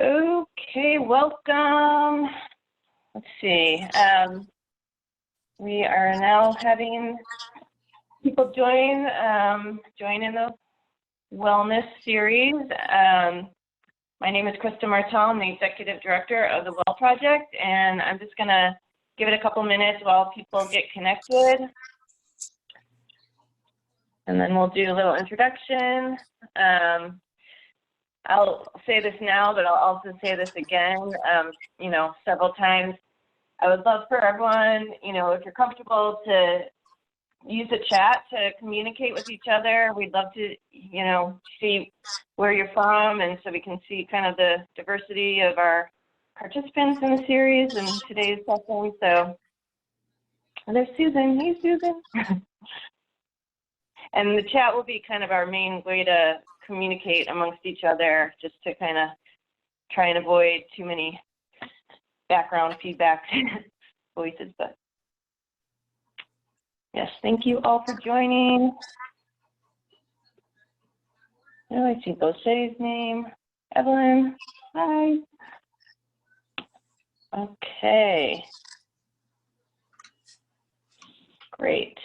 Okay, welcome. Let's see. We are now having people join in the wellness series. My name is Krista Martel. I'm the executive director of the Well Project, and I'm just going to give it a couple minutes while people get connected. And then we'll do a little introduction. I'll say this now, but I'll also say this again, several times. I would love for everyone, if you're comfortable, to use the chat to communicate with each other. We'd love to, see where you're from, and so we can see kind of the diversity of our participants in the series and today's session. So there's Susan. Hey, Susan. And the chat will be kind of our main way to communicate amongst each other, just to kind of try and avoid too many background feedback voices. But yes, thank you all for joining. Oh, I see Bose's name. Evelyn, hi. Okay. Great.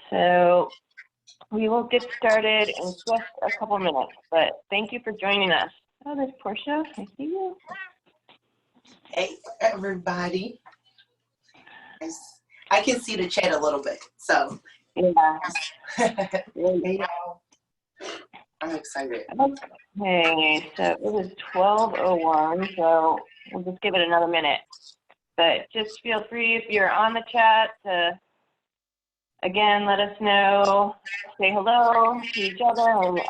So we will get started in just a couple minutes, but thank you for joining us. Oh, there's Portia. I see you. Hey, everybody. I can see the chat a little bit, so. Yeah. Hey, y'all. I'm excited. Okay, so it is 12:01, so we'll just give it another minute. But just feel free, if you're on the chat, to again, let us know, say hello to each other,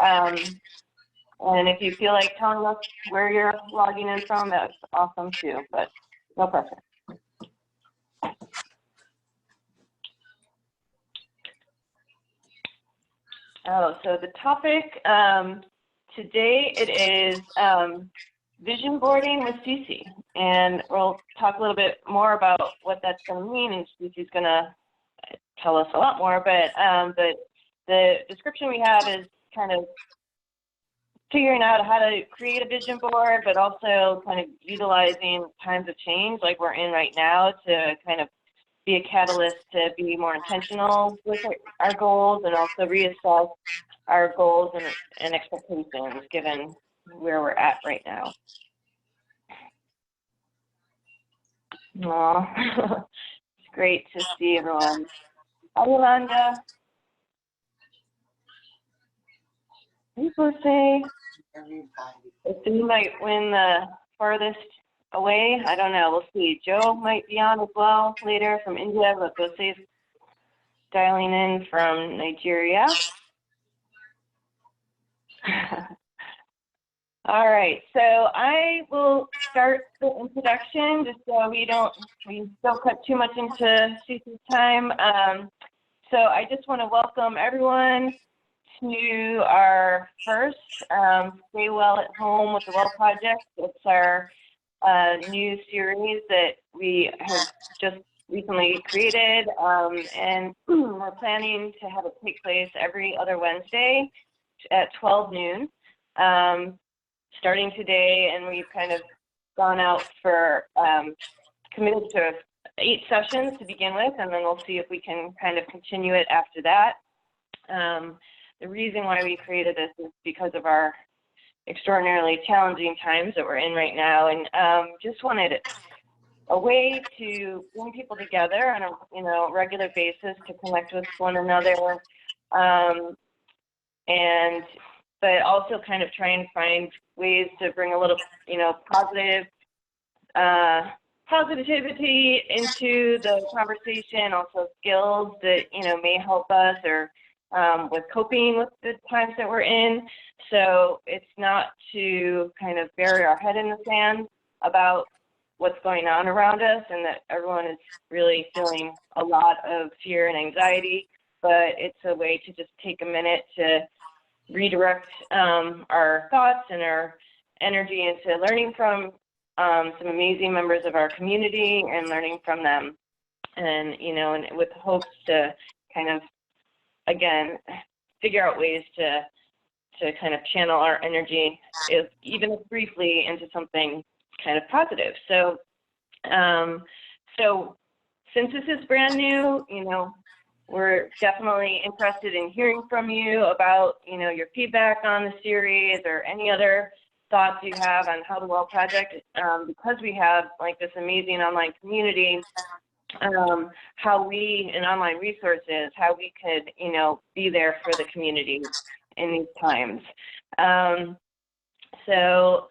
and if you feel like telling us where you're logging in from, that's awesome too, but no pressure. Oh, so the topic today, it is vision boarding with CiCi, and we'll talk a little bit more about what that's going to mean, and CiCi's going to tell us a lot more, but the description we have is kind of figuring out how to create a vision board, but also kind of utilizing times of change like we're in right now to kind of be a catalyst to be more intentional with our goals, and also reassess our goals and expectations given where we're at right now. Aw, it's great to see everyone. Hi, Yolanda. People say if you might win the farthest away, I don't know. We'll see. Joe might be on as well later from India, but Bose's dialing in from Nigeria. All right, so I will start the introduction just so we don't cut too much into CiCi's time. So I just want to welcome everyone to our first Stay Well at Home with the Well Project. It's our new series that we have just recently created, and we're planning to have it take place every other Wednesday at 12 noon, starting today, and we've kind of gone out for committed to 8 sessions to begin with, and then we'll see if we can kind of continue it after that. The reason why we created this is because of our extraordinarily challenging times that we're in right now, and just wanted a way to bring people together on a regular basis to connect with one another, but also kind of try and find ways to bring a little positivity into the conversation, also skills that may help us or with coping with the times that we're in. So it's not to kind of bury our head in the sand about what's going on around us, and that everyone is really feeling a lot of fear and anxiety, but it's a way to just take a minute to redirect our thoughts and our energy into learning from some amazing members of our community and learning from them, and and with hopes to kind of again figure out ways to to kind of channel our energy, even briefly, into something kind of positive. So, so since this is brand new, we're definitely interested in hearing from you about, your feedback on the series or any other thoughts you have on how the Well Project, because we have like this amazing online community, how we, and online resources, how we could, be there for the community in these times. So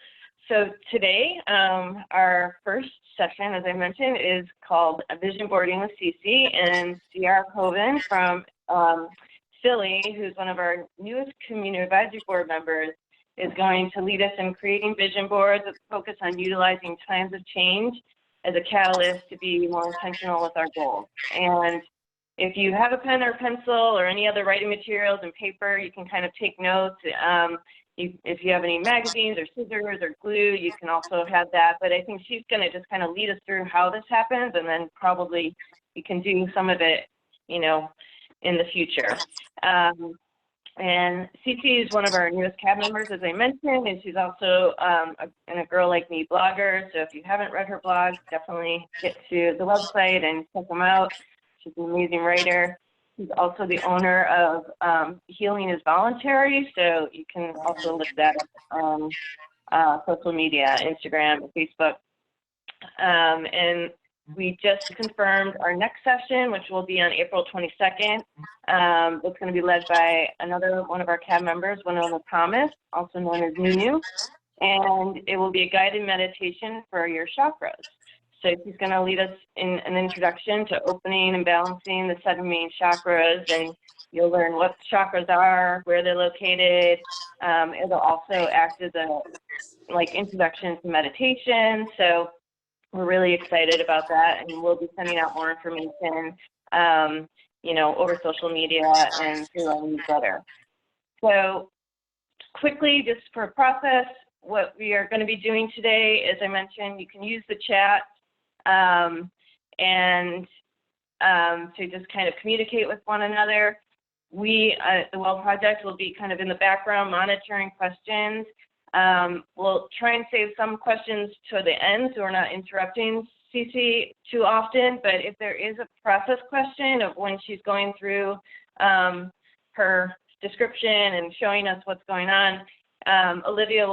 today, our first session, as I mentioned, is called Vision Boarding with CiCi, and Ciarra Covin from Philly, who's one of our newest community advisory board members, is going to lead us in creating vision boards that focus on utilizing times of change as a catalyst to be more intentional with our goals. And if you have a pen or pencil or any other writing materials and paper, you can kind of take notes. If you have any magazines or scissors or glue, you can also have that. But I think she's going to just kind of lead us through how this happens, and then probably you can do some of it, in the future. And CiCi is one of our newest CAB members, as I mentioned, and she's also a Girl Like Me blogger. So if you haven't read her blog, definitely get to the website and check them out. She's an amazing writer. She's also the owner of Healing is Voluntary, so you can also look that up on social media, Instagram, and Facebook. And we just confirmed our next session, which will be on April 22nd. It's going to be led by another one of our CAB members, Winona Thomas, also known as Nunu, and it will be a guided meditation for your chakras. So she's going to lead us in an introduction to opening and balancing the 7 main chakras, and you'll learn what chakras are, where they're located. It'll also act as a introduction to meditation. So we're really excited about that, and we'll be sending out more information, over social media and through our newsletter. So quickly, just for a process, what we are going to be doing today, as I mentioned, you can use the chat and to just kind of communicate with one another. We, the Well Project, will be kind of in the background monitoring questions. We'll try and save some questions to the end so we're not interrupting CiCi too often, but if there is a process question of when she's going through her description and showing us what's going on, Olivia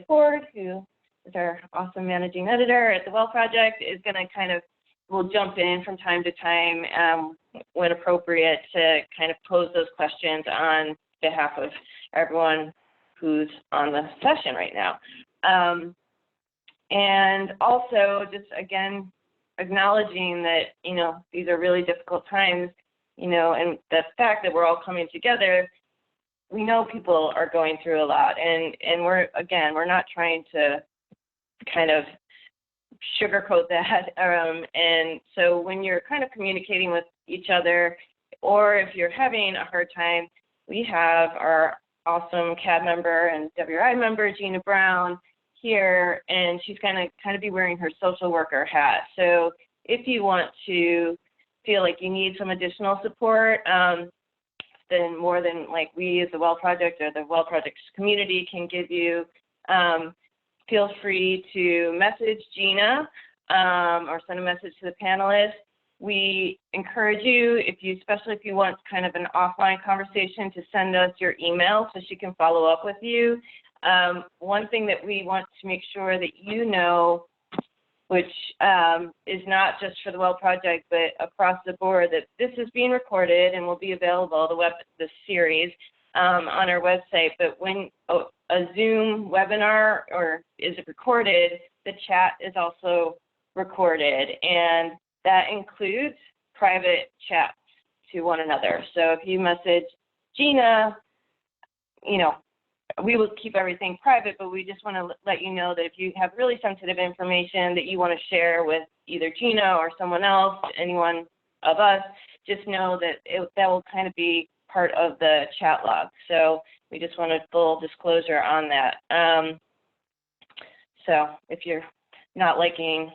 Ford, who is our awesome managing editor at the Well Project, is going to will jump in from time to time when appropriate to kind of pose those questions on behalf of everyone who's on the session right now. And also just again, acknowledging that, these are really difficult times, and the fact that we're all coming together, we know people are going through a lot, and we're not trying to kind of sugarcoat that. And so when you're kind of communicating with each other, or if you're having a hard time, we have our awesome CAB member and WRI member, Gina Brown, here, and she's going to kind of be wearing her social worker hat. So if you want to feel like you need some additional support, then more than we as the Well Project or the Well Project's community can give you, feel free to message Gina or send a message to the panelists. We encourage you, especially if you want kind of an offline conversation, to send us your email so she can follow up with you. One thing that we want to make sure that which is not just for the Well Project, but across the board, that this is being recorded and will be available, the series, on our website. But when a Zoom webinar is recorded, the chat is also recorded, and that includes private chats to one another. So if you message Gina, we will keep everything private, but we just want to let you know that if you have really sensitive information that you want to share with either Gina or someone else, anyone of us, just know that that will kind of be part of the chat log. So we just want a full disclosure on that. So if you're not liking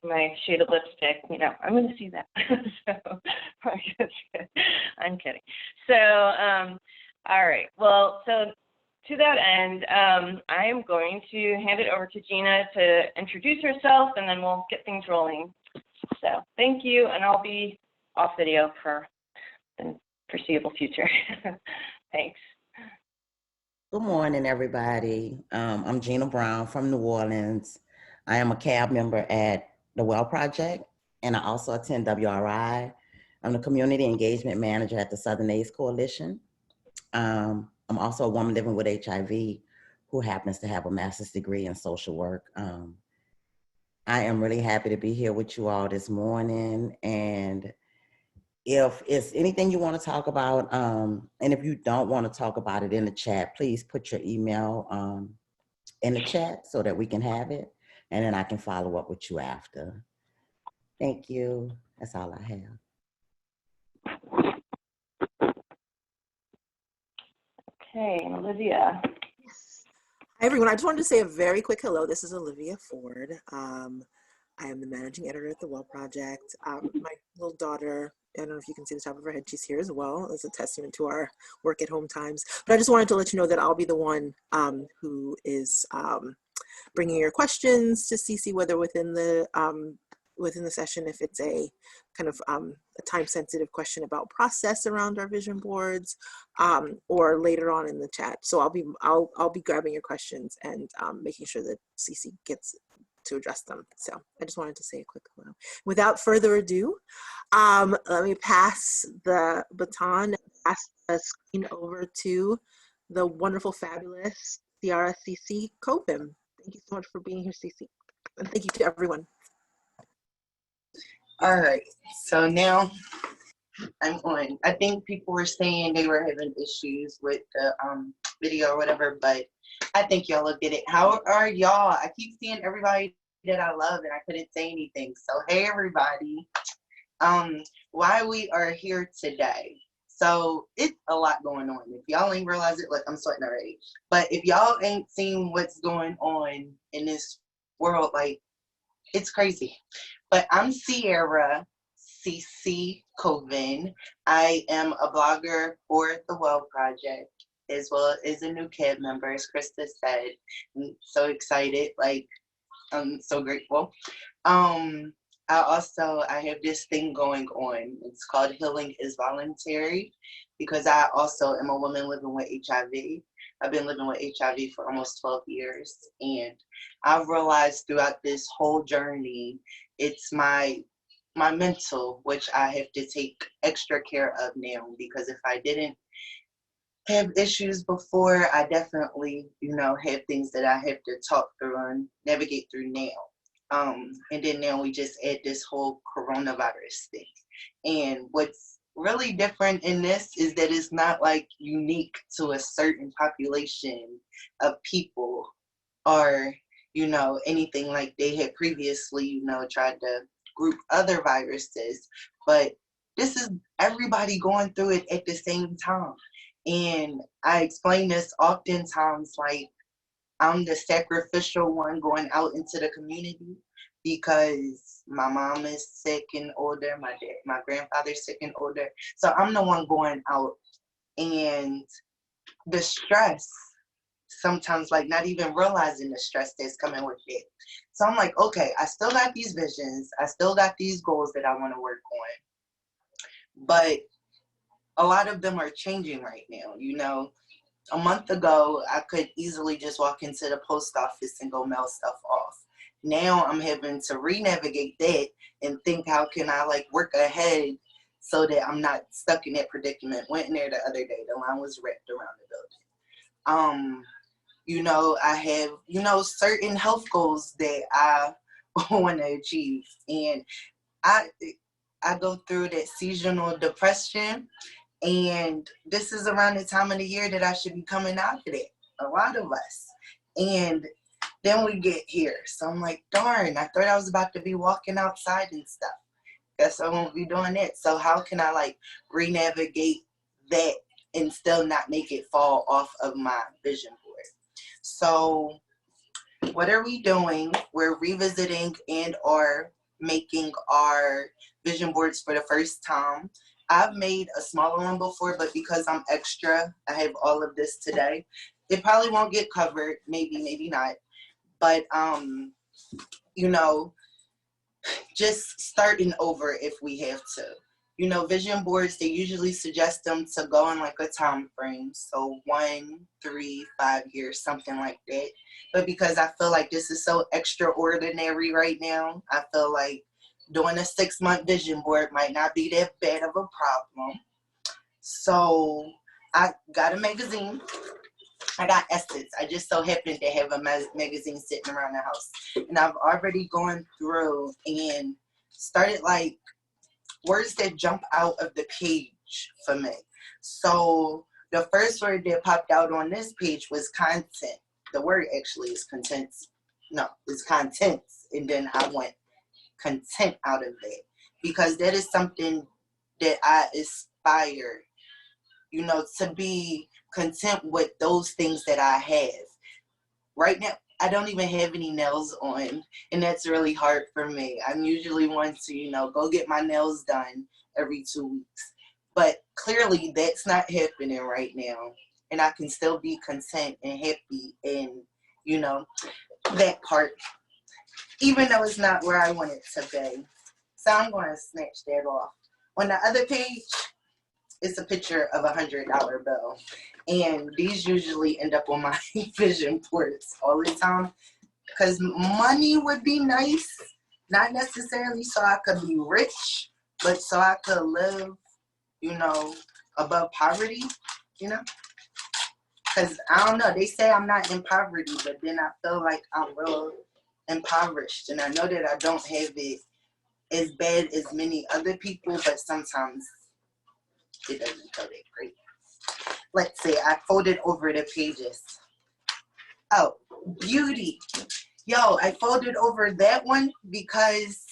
my shade of lipstick, I'm going to see that. So I'm kidding. So All right. Well, so to that end, I am going to hand it over to Gina to introduce herself, and then we'll get things rolling. So thank you, and I'll be off video for the foreseeable future. Thanks. Good morning, everybody. I'm Gina Brown from New Orleans. I am a CAB member at the Well Project, and I also attend WRI. I'm the Community Engagement Manager at the Southern AIDS Coalition. I'm also a woman living with HIV who happens to have a master's degree in social work. I am really happy to be here with you all this morning, and if it's anything you want to talk about, and if you don't want to talk about it in the chat, please put your email in the chat so that we can have it, and then I can follow up with you after. Thank you. That's all I have. Okay, Olivia. Hi, everyone. I just wanted to say a very quick hello. This is Olivia Ford. I am the managing editor at the Well Project. My little daughter, I don't know if you can see the top of her head, she's here as well as a testament to our work at home times. But I just wanted to let you know that I'll be the one who is bringing your questions to CiCi, whether within the session, if it's a kind of a time-sensitive question about process around our vision boards, or later on in the chat. So I'll be grabbing your questions and making sure that CiCi gets to address them. So I just wanted to say a quick hello. Without further ado, let me pass the baton, pass the screen over to the wonderful, fabulous Ciarra Covin. Thank you so much for being here, CiCi. And thank you to everyone. All right, so now I'm on. I think people were saying they were having issues with the video or whatever, but I think y'all will get it. How are y'all? I keep seeing everybody that I love and I couldn't say anything. So hey everybody. Why we are here today. So it's a lot going on. If y'all ain't realize it, look, I'm sweating already. But if y'all ain't seen what's going on in this world, like, it's crazy. But I'm Ciarra Covin. I am a blogger for the Well Project, as well as a new CAB member, as Krista said. I'm so excited, like, I'm so grateful. I have this thing going on. It's called Healing is Voluntary, because I also am a woman living with HIV. I've been living with HIV for almost 12 years. And I've realized throughout this whole journey, it's my mental, which I have to take extra care of now, because if I didn't have issues before, I definitely, have things that I have to talk through and navigate through now. And then now we just add this whole coronavirus thing. And what's really different in this is that it's not like unique to a certain population of people, or, anything like they had previously, tried to group other viruses. But this is everybody going through it at the same time. And I explain this oftentimes, like, I'm the sacrificial one going out into the community, because my mom is sick and older, my grandfather's sick and older. So I'm the one going out, and the stress, sometimes, like, not even realizing the stress that's coming with it. So I'm like, okay, I still got these visions, I still got these goals that I want to work on, but a lot of them are changing right now. A month ago, I could easily just walk into the post office and go mail stuff off. Now I'm having to re-navigate that and think, how can I, like, work ahead so that I'm not stuck in that predicament. Went in there the other day, the line was wrapped around the building. I have, certain health goals that I want to achieve. And I go through that seasonal depression. And this is around the time of the year that I should be coming out of it, a lot of us. And then we get here. So I'm like, darn, I thought I was about to be walking outside and stuff. Guess I won't be doing it. So how can I, like, re-navigate that and still not make it fall off of my vision board? So what are we doing? We're revisiting and or making our vision boards for the first time. I've made a smaller one before, but because I'm extra, I have all of this today. It probably won't get covered, maybe not. But you know, just starting over if we have to. You know, vision boards, they usually suggest them to go in like a time frame. So 1, 3, 5 years, something like that. But because I feel like this is so extraordinary right now, I feel like doing a 6-month vision board might not be that bad of a problem. So I got a magazine. I got Essence. I just so happened to have a magazine sitting around the house. And I've already gone through and started like words that jump out of the page for me. So the first word that popped out on this page was content. The word actually is content. No, it's contents. And then I went content out of that because that is something that I aspire, you know, to be content with those things that I have. Right now, I don't even have any nails on, and that's really hard for me. I'm usually one to, you know, go get my nails done every 2 weeks. But clearly that's not happening right now. And I can still be content and happy and, you know, that part, even though it's not where I want it to be. So I'm going to snatch that off. On the other page, it's a picture of $100 bill. And these usually end up on my vision boards all the time because money would be nice, not necessarily so I could be rich, but so I could live, you know, above poverty, you know? Because I don't know, they say I'm not in poverty, but then I feel like I'm real impoverished. And I know that I don't have it as bad as many other people, but sometimes it doesn't feel that great. Let's see, I folded over the pages. Oh, beauty. Yo, I folded over that one because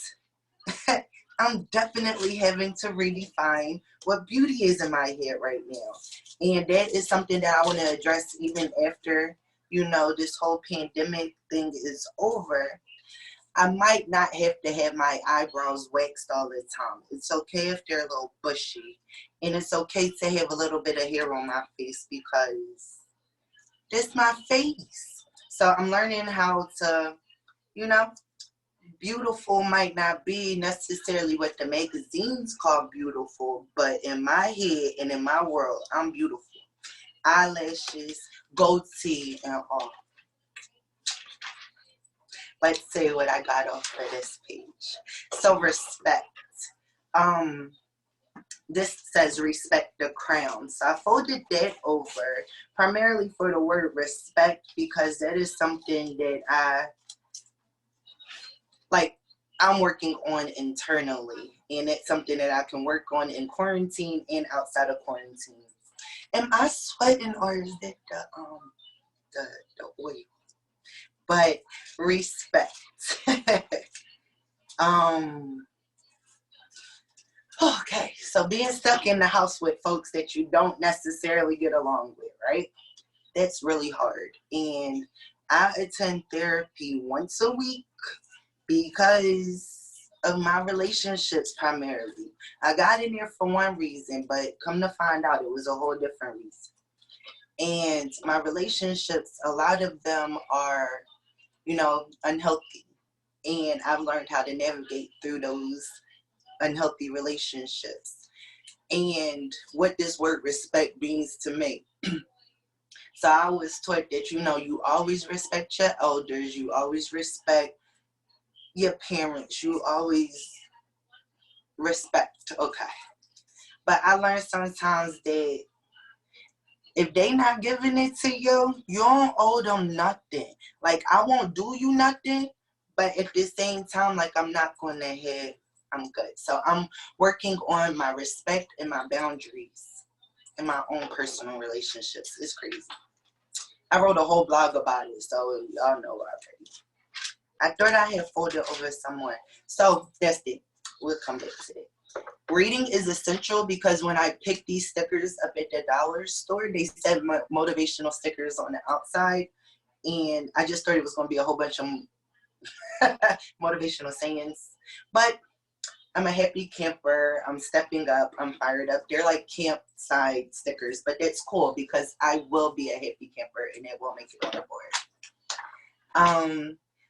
I'm definitely having to redefine what beauty is in my head right now. And that is something that I want to address even after, you know, this whole pandemic thing is over. I might not have to have my eyebrows waxed all the time. It's okay if they're a little bushy. And it's okay to have a little bit of hair on my face because that's my face. So I'm learning how to, you know, beautiful might not be necessarily what the magazines call beautiful, but in my head and in my world, I'm beautiful. Eyelashes, goatee, and all. Let's see what I got off for this page. So respect. This says respect the crown. So I folded that over primarily for the word respect because that is something that I'm working on internally. And it's something that I can work on in quarantine and outside of quarantine. Am I sweating or is that the oil? But respect. Okay, so being stuck in the house with folks that you don't necessarily get along with, right? That's really hard. And I attend therapy once a week because of my relationships primarily. I got in there for one reason, but come to find out it was a whole different reason. And my relationships, a lot of them are, you know, unhealthy. And I've learned how to navigate through those unhealthy relationships and what this word respect means to me. So I was taught that, you know, you always respect your elders, you always respect your parents, you always respect, okay. But I learned sometimes that if they not giving it to you, you don't owe them nothing. Like, I won't do you nothing, but at the same time, like, I'm not going to have, I'm good. So I'm working on my respect and my boundaries in my own personal relationships. It's crazy. I wrote a whole blog about it, so y'all know already. I thought I had folded over somewhere. So that's it. We'll come back to it. Reading is essential because when I picked these stickers up at the dollar store, they said motivational stickers on the outside. And I just thought it was going to be a whole bunch of motivational sayings. But I'm a happy camper. I'm stepping up. I'm fired up. They're like campsite stickers, but that's cool because I will be a happy camper and it will make it on the board.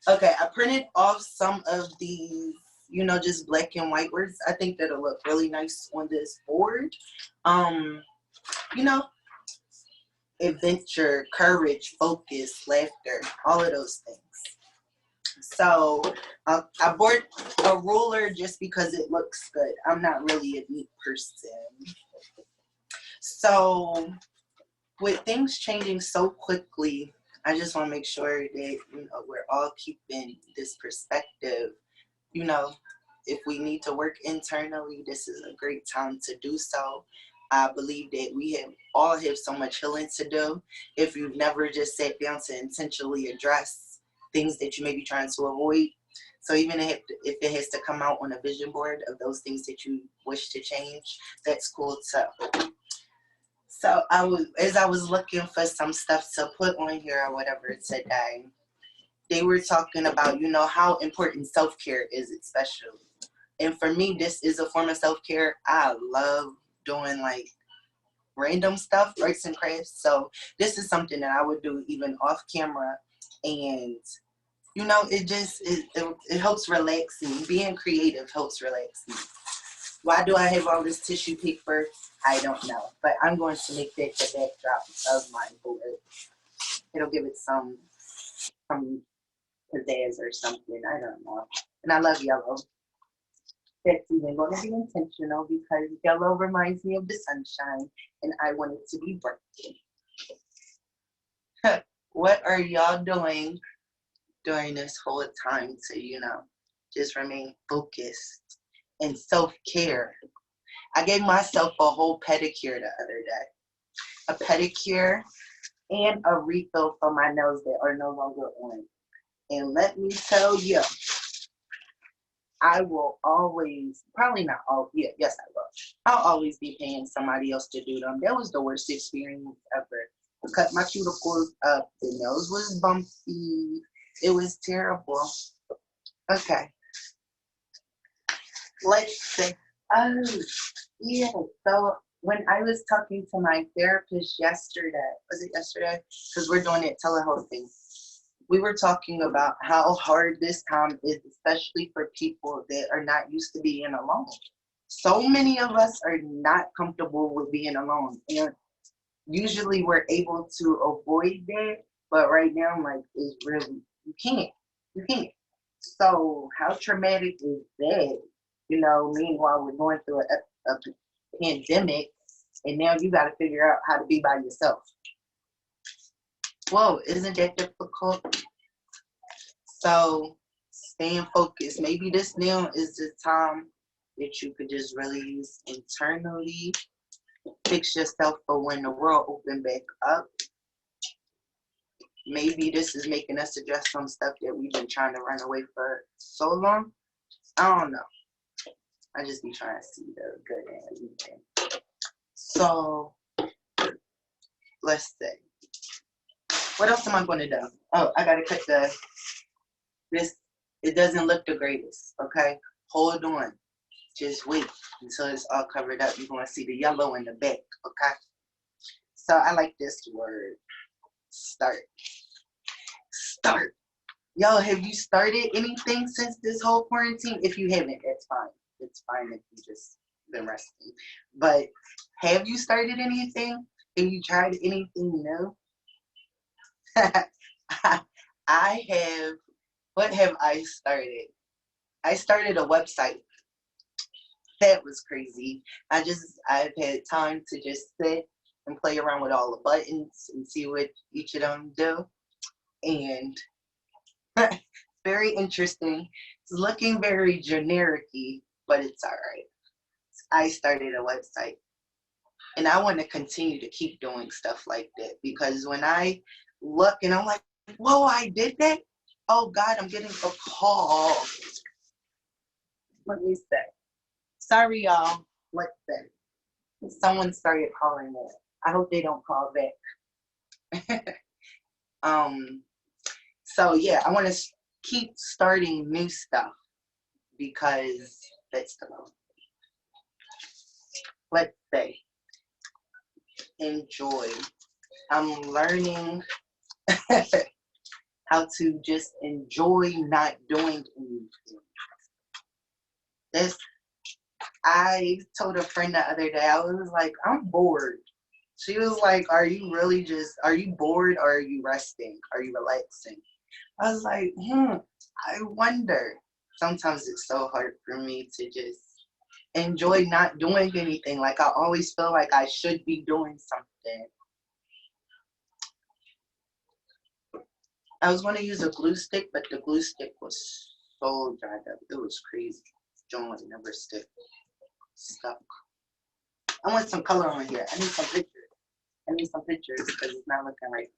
Okay, I printed off some of these, you know, just black and white words. I think that'll look really nice on this board. You know, adventure, courage, focus, laughter, all of those things. So I bought a ruler just because it looks good. I'm not really a neat person. So with things changing so quickly, I just want to make sure that, you know, we're all keeping this perspective. You know, if we need to work internally, this is a great time to do so. I believe that we all have so much healing to do. If you've never just sat down to intentionally address things that you may be trying to avoid. So even if it has to come out on a vision board of those things that you wish to change, that's cool too. So as I was looking for some stuff to put on here or whatever today, they were talking about, you know, how important self-care is, especially. And for me, this is a form of self-care. I love doing like random stuff, arts and crafts. So this is something that I would do even off camera. And, you know, it helps relax me. Being creative helps relax me. Why do I have all this tissue paper? I don't know. But I'm going to make that the backdrop of my board. It'll give it some pizzazz or something. I don't know. And I love yellow. That's even going to be intentional because yellow reminds me of the sunshine and I want it to be bright. What are y'all doing during this whole time to, you know, just remain focused and self-care? I gave myself a whole pedicure the other day. A pedicure and a refill for my nails that are no longer on. And let me tell you, I will always, probably not all, yeah, yes I will. I'll always be paying somebody else to do them. That was the worst experience ever. I cut my cuticles up, the nose was bumpy. It was terrible. Okay. Let's say, oh, yeah. So when I was talking to my therapist yesterday, was it yesterday? Because we're doing it telehealth thing. We were talking about how hard this time is, especially for people that are not used to being alone. So many of us are not comfortable with being alone. And usually we're able to avoid that. But right now, like, it's really, you can't. So how traumatic is that? You know, meanwhile, we're going through a pandemic, and now you got to figure out how to be by yourself. Whoa, isn't that difficult? So staying focused. Maybe this now is the time that you could just release internally, fix yourself for when the world open back up. Maybe this is making us address some stuff that we've been trying to run away for so long. I don't know. I just be trying to see the good in everything. So let's see. What else am I going to do? Oh, I got to cut this. It doesn't look the greatest, okay? Hold on. Just wait until it's all covered up. You're going to see the yellow in the back, okay? So I like this word. Start. Yo, have you started anything since this whole quarantine? If you haven't, that's fine. It's fine if you just been resting. But have you started anything? Have you tried anything new? I have. What have I started? I started a website. That was crazy. I've had time to just sit and play around with all the buttons and see what each of them do. And very interesting. It's looking very generic-y, but it's all right. I started a website. And I want to continue to keep doing stuff like that because when I look and I'm like, whoa, I did that? Oh God, I'm getting a call. Let me say. Sorry, y'all. Let's say. Someone started calling me. I hope they don't call back. So yeah, I want to keep starting new stuff because Let's go. Let's say, enjoy. I'm learning how to just enjoy not doing anything. I told a friend the other day, I was like, I'm bored. She was like, are you bored or are you resting? Are you relaxing? I was like, I wonder. Sometimes it's so hard for me to just enjoy not doing anything. Like I always feel like I should be doing something. I was going to use a glue stick, but the glue stick was so dried up. It was crazy. Joint never stuck. I want some color on here. I need some pictures because it's not looking right.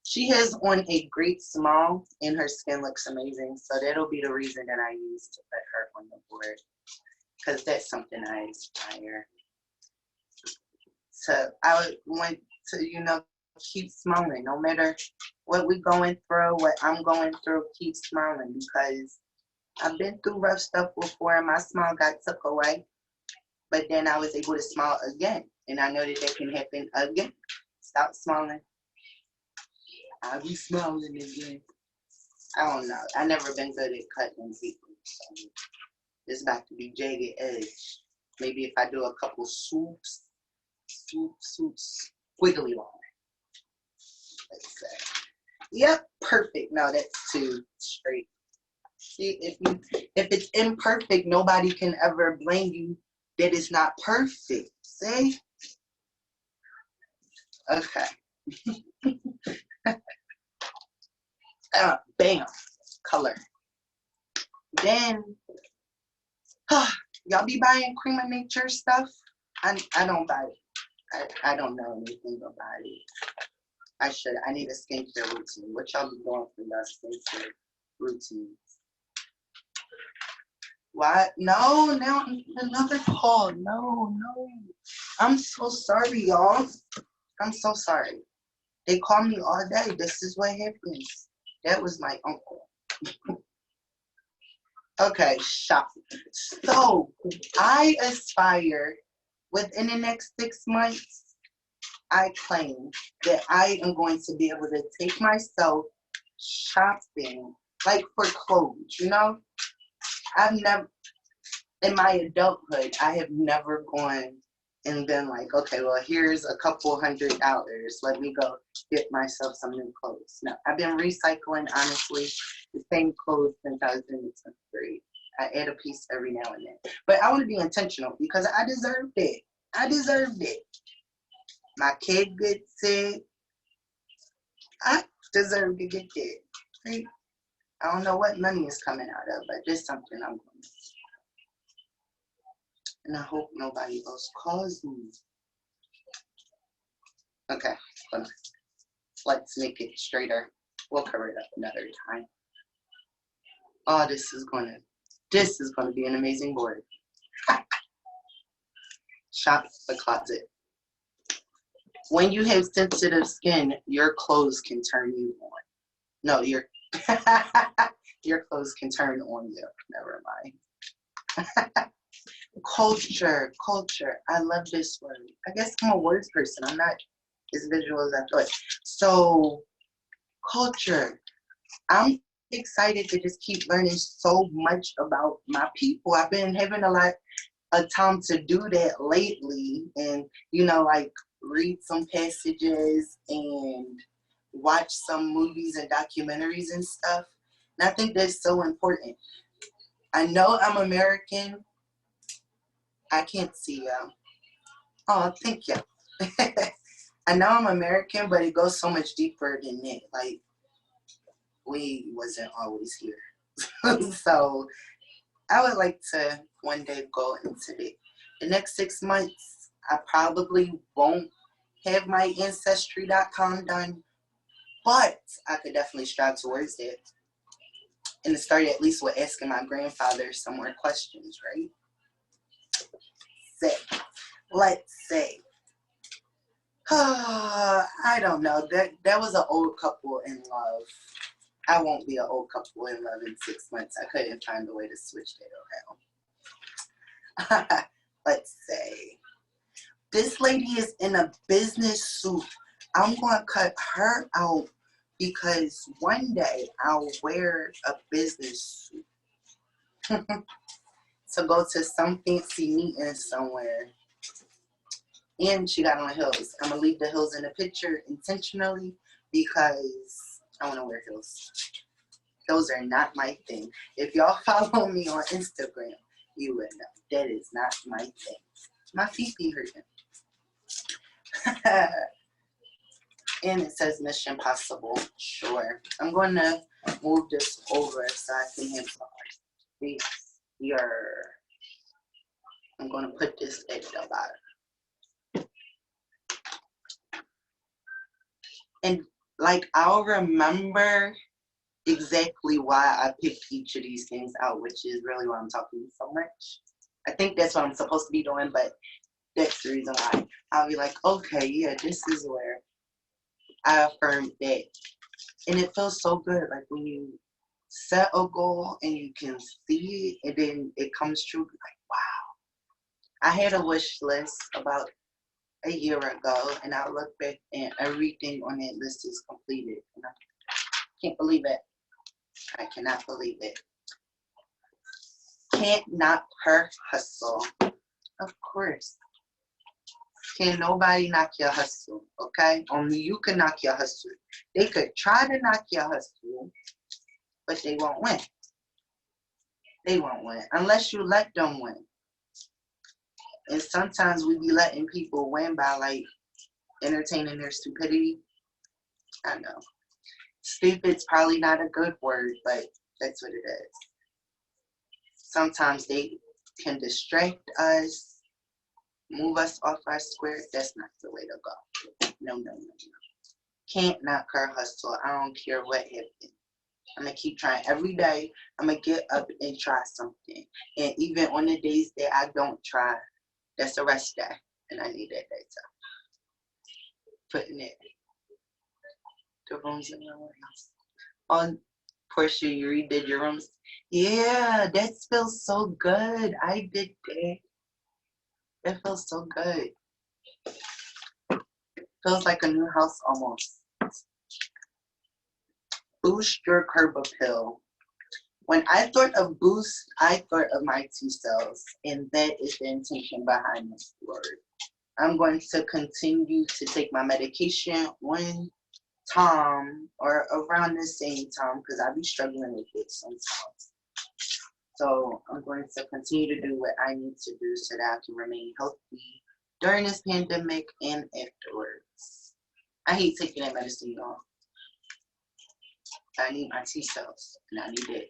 She has on a great smile and her skin looks amazing. So that'll be the reason that I use to put her on the board. Because that's something I aspire to. I would want to, keep smiling. No matter what we're going through, what I'm going through, keep smiling. Because I've been through rough stuff before and my smile got took away. But then I was able to smile again. And I know that can happen again. Stop smiling. I'll be smiling again. I don't know. I never been good at cutting people. So it's about to be jagged edge. Maybe if I do a couple swoops, squiggly line. Let's say. Yep, perfect. No, that's too straight. See, if it's imperfect, nobody can ever blame you that it's not perfect. See? Okay. Bam. Color. Then, y'all be buying Cream of Nature stuff? I don't buy it. I don't know anything about it. I should. I need a skincare routine. What y'all be doing for your skincare routines? What? No, now another call. No. I'm so sorry, y'all. I'm so sorry. They call me all day. This is what happens. That was my uncle. Okay, shop. So I aspire within the next 6 months, I claim that I am going to be able to take myself shopping, like for clothes, I've never, in my adulthood, I have never gone and been like, okay, well, here's a couple $100. Let me go get myself some new clothes. No, I've been recycling, honestly, the same clothes since I was in the 10th grade. I add a piece every now and then. But I want to be intentional because I deserved it. My kid gets it. I deserve to get it. Right? I don't know what money is coming out of, but there's something I'm going to do. And I hope nobody else calls me. Okay, let's make it straighter. We'll cover it up another time. Oh, this is gonna be an amazing board. Shop the closet. When you have sensitive skin, your clothes can turn you on. No, your clothes can turn on you. Never mind. Culture. I love this word. I guess I'm a words person. I'm not as visual as I thought. So, culture. I'm excited to just keep learning so much about my people. I've been having a lot of time to do that lately, and like read some passages and watch some movies and documentaries and stuff. And I think that's so important. I know I'm American. I can't see y'all. Oh, thank you. I know I'm American, but it goes so much deeper than that. Like, we wasn't always here. So I would like to one day go into it. The next 6 months, I probably won't have my Ancestry.com done, but I could definitely strive towards it. And to start at least with asking my grandfather some more questions, right? Let's say, I don't know. That was an old couple in love. I won't be an old couple in love in 6 months. I couldn't find a way to switch that around. Let's say this lady is in a business suit. I'm going to cut her out because one day I'll wear a business suit to go to some fancy meeting somewhere. And she got on heels. I'm going to leave the heels in the picture intentionally because I want to wear heels. Those are not my thing. If y'all follow me on Instagram, you would know that is not my thing. My feet be hurting. And it says Mission Possible. Sure. I'm going to move this over so I can have space here. I'm going to put this at the bottom. And like, I'll remember exactly why I picked each of these things out, which is really why I'm talking so much. I think that's what I'm supposed to be doing, but that's the reason why. I'll be like, okay, yeah, this is where I affirmed that. And it feels so good, like when you set a goal and you can see it and then it comes true, like, wow. I had a wish list about a year ago and I look back and everything on that list is completed. And I can't believe it. I cannot believe it. Can't knock her hustle. Of course. Can nobody knock your hustle, okay? Only you can knock your hustle. They could try to knock your hustle, but they won't win. They won't win unless you let them win. And sometimes we be letting people win by like entertaining their stupidity. I know. Stupid's probably not a good word, but that's what it is. Sometimes they can distract us, move us off our square. That's not the way to go. No, no, no, no. Can't knock her hustle. I don't care what happens. I'm going to keep trying every day. I'm going to get up and try something. And even on the days that I don't try, that's a rest day. And I need that day to putting it. The rooms in your house. On Portia, you redid your rooms. Yeah, that feels so good. I did that. That feels so good. Feels like a new house almost. Boost your curb appeal. When I thought of boost, I thought of my T cells, and that is the intention behind this word. I'm going to continue to take my medication on time or around the same time because I be struggling with it sometimes. So I'm going to continue to do what I need to do so that I can remain healthy during this pandemic and afterwards. I hate taking that medicine, y'all. I need my T cells and I need that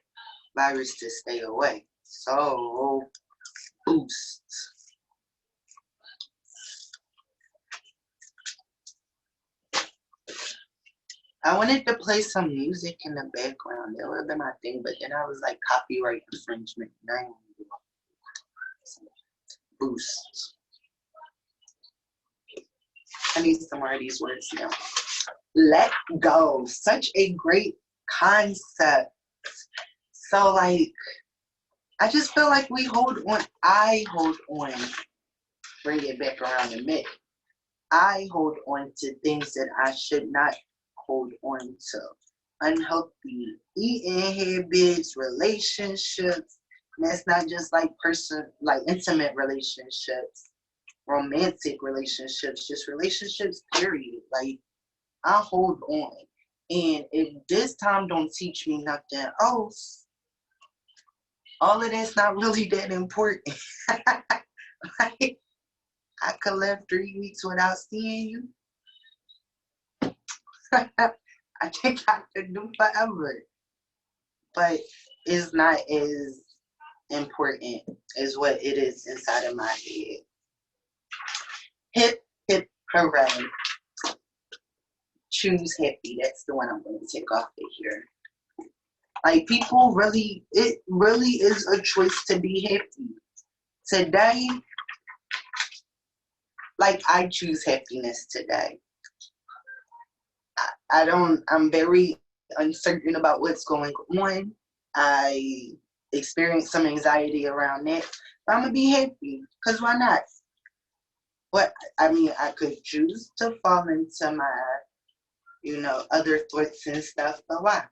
virus to stay away. So boost. I wanted to play some music in the background. That would have been my thing, but then I was like copyright infringement. Boost. I need some more of these words now. Let go. Such a great concept. So like, I just feel like I hold on, bring it back around a minute. I hold on to things that I should not hold on to. Unhealthy eating habits, relationships. And that's not just like intimate relationships, romantic relationships, just relationships, period. Like, I hold on. And if this time don't teach me nothing else, all of that's not really that important. Like, I could live 3 weeks without seeing you. I think I could do forever. But it's not as important as what it is inside of my head. Hip, hip, hooray. Choose happy. That's the one I'm going to take off of here. Like, it really is a choice to be happy. Today, like, I choose happiness today. I'm very uncertain about what's going on. I experience some anxiety around that. But I'm gonna be happy, because why not? What I mean, I could choose to fall into my, other thoughts and stuff, but why?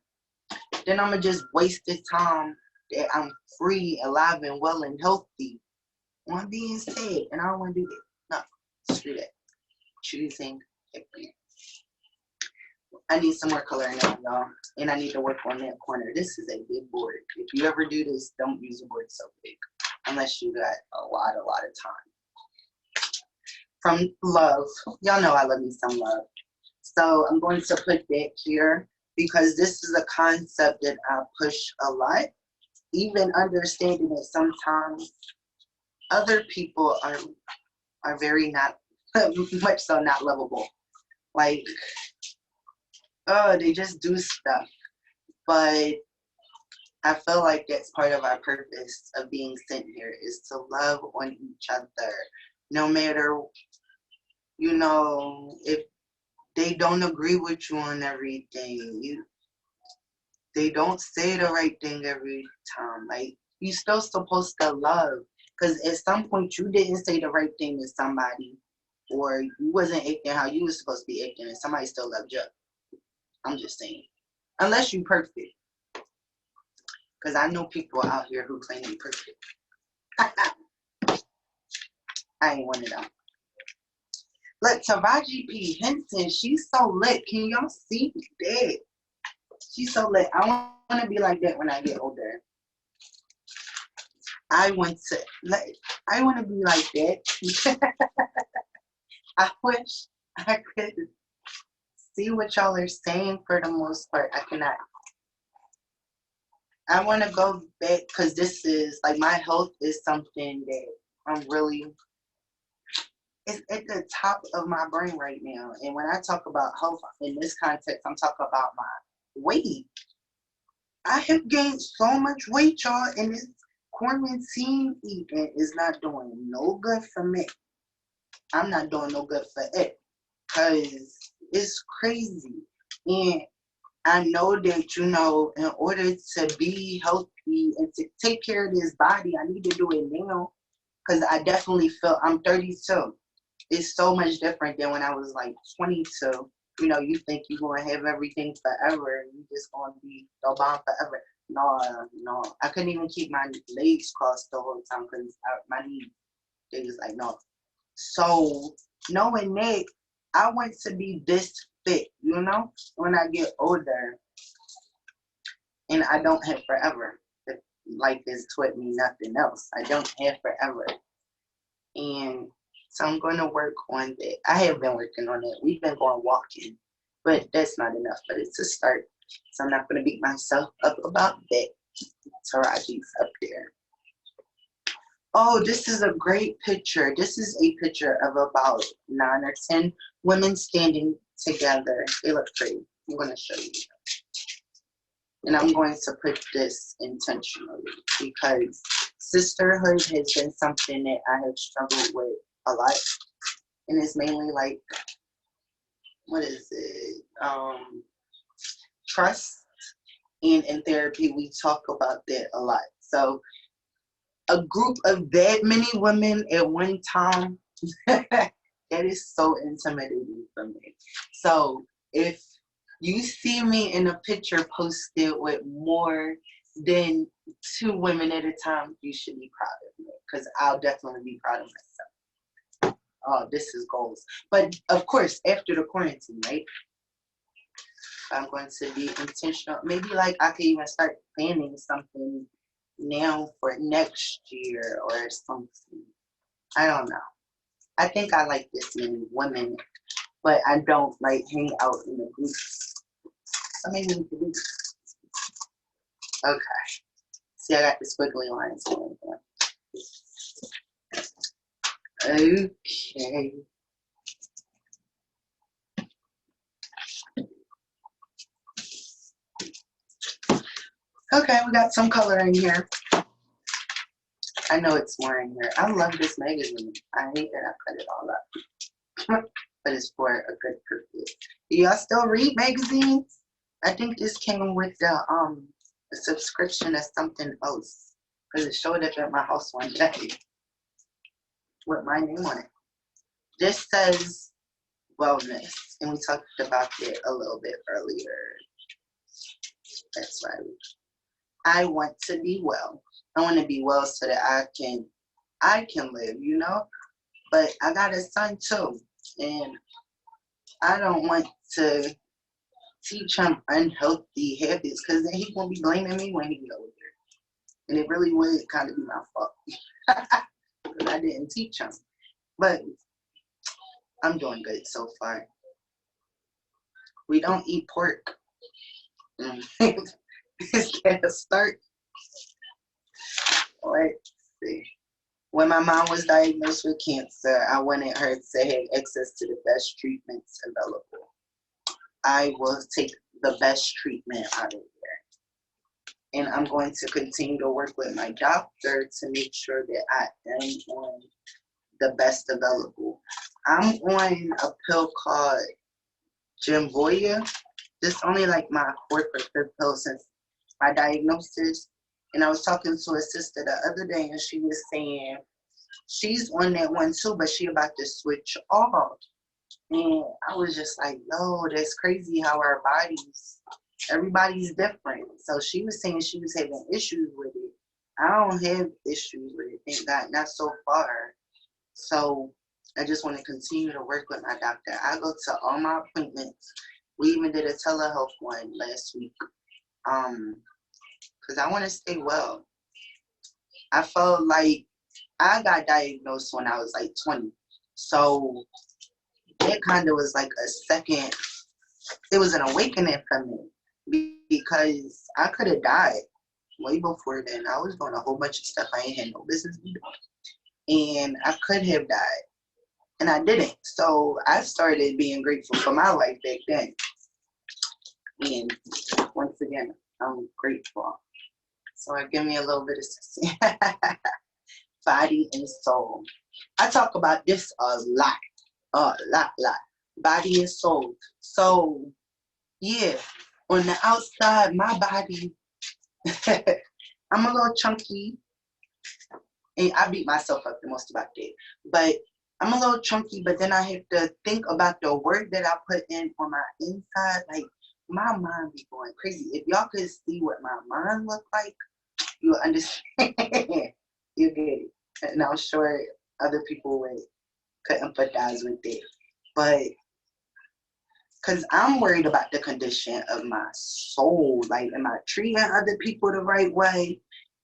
Then I'm gonna just waste the time that I'm free, alive, and well and healthy on being sad, and I don't want to do that. No, screw that. Choosing happiness. I need some more color in there, y'all, and I need to work on that corner. This is a big board. If you ever do this, don't use a board so big, unless you got a lot of time. From love, y'all know I love me some love. So I'm going to put that here because this is a concept that I push a lot. Even understanding that sometimes other people are very not, much so not lovable. Like, they just do stuff. But I feel like that's part of our purpose of being sent here, is to love on each other. No matter, if they don't agree with you on everything, they don't say the right thing every time. Like, you still supposed to love. Because at some point you didn't say the right thing to somebody, or you wasn't acting how you was supposed to be acting, and somebody still loved you. I'm just saying. Unless you perfect. Because I know people out here who claim to be perfect. I ain't one of them. Look, Taraji P. Henson, she's so lit. Can y'all see that? She's so lit. I want to be like that when I get older. I want to be like that. I wish I could see what y'all are saying for the most part. I cannot. I want to go back because this is, like, my health is something that I'm really, it's at the top of my brain right now. And when I talk about health in this context, I'm talking about my weight. I have gained so much weight, y'all, and this quarantine eating is not doing no good for me. I'm not doing no good for it because it's crazy. And I know that, in order to be healthy and to take care of this body, I need to do it now because I definitely feel I'm 32. It's so much different than when I was like 22. You think you're going to have everything forever and you're just going to be the bomb forever. No. I couldn't even keep my legs crossed the whole time because my knees, they was like, no. So, knowing that, I want to be this fit, when I get older. And I don't have forever. Life has taught me nothing else. I don't have forever. And so I'm going to work on that. I have been working on it. We've been going walking, but that's not enough. But it's a start. So I'm not going to beat myself up about that. Taraji's up there. Oh, this is a great picture. This is a picture of about 9 or 10 women standing together. They look pretty. I'm going to show you. And I'm going to put this intentionally because sisterhood has been something that I have struggled with a lot. And it's mainly like, what is it? Trust. And in therapy, we talk about that a lot. So a group of that many women at one time, that is so intimidating for me. So if you see me in a picture posted with more than 2 women at a time, you should be proud of me because I'll definitely be proud of myself. Oh, this is goals. But of course, after the quarantine, right? I'm going to be intentional. Maybe like I could even start planning something now for next year or something. I don't know. I think I like this many women, but I don't like hang out in a group. So maybe we can do. Okay. See, I got the squiggly lines going on. Okay. Okay, we got some color in here. I know it's more in here. I love this magazine. I hate that I cut it all up. But it's for a good purpose. Do y'all still read magazines? I think this came with the subscription or something else. because it showed up at my house one day with my name on it. This says wellness, and we talked about it a little bit earlier. That's right. I want to be well. I want to be well so that I can live, you know? But I got a son too, and I don't want to teach him unhealthy habits because then he won't be blaming me when he get older. And it really would kind of be my fault because I didn't teach him. But I'm doing good so far. We don't eat pork. Is that a start? Let's see. When my mom was diagnosed with cancer, I wanted her to have access to the best treatments available. I will take the best treatment out of there. And I'm going to continue to work with my doctor to make sure that I am on the best available. I'm on a pill called Jimvoya. This is only like my fourth or fifth pill since my diagnosis. And I was talking to a sister the other day, and she was saying she's on that one too, but she about to switch off. And I was just like, yo, that's crazy how our bodies, everybody's different. So she was saying she was having issues with it. I don't have issues with it, thank God, not so far. So I just want to continue to work with my doctor. I go to all my appointments. We even did a telehealth one last week. Because I want to stay well. I felt like I got diagnosed when I was like 20. So that kind of was like a second, it was an awakening for me because I could have died way before then. I was doing a whole bunch of stuff I ain't had no business doing. And I could have died. And I didn't. So I started being grateful for my life back then. And once again, I'm grateful. So give me a little bit of CiCi. Body and soul. I talk about this a lot. Body and soul. So, yeah, on the outside, my body, I'm a little chunky. And I beat myself up the most about that. But I'm a little chunky, but then I have to think about the work that I put in on my inside. Like, my mind be going crazy. If y'all could see what my mind look like, you'll understand. You get it. And I'm sure other people could empathize with it. But, because I'm worried about the condition of my soul. Like, am I treating other people the right way?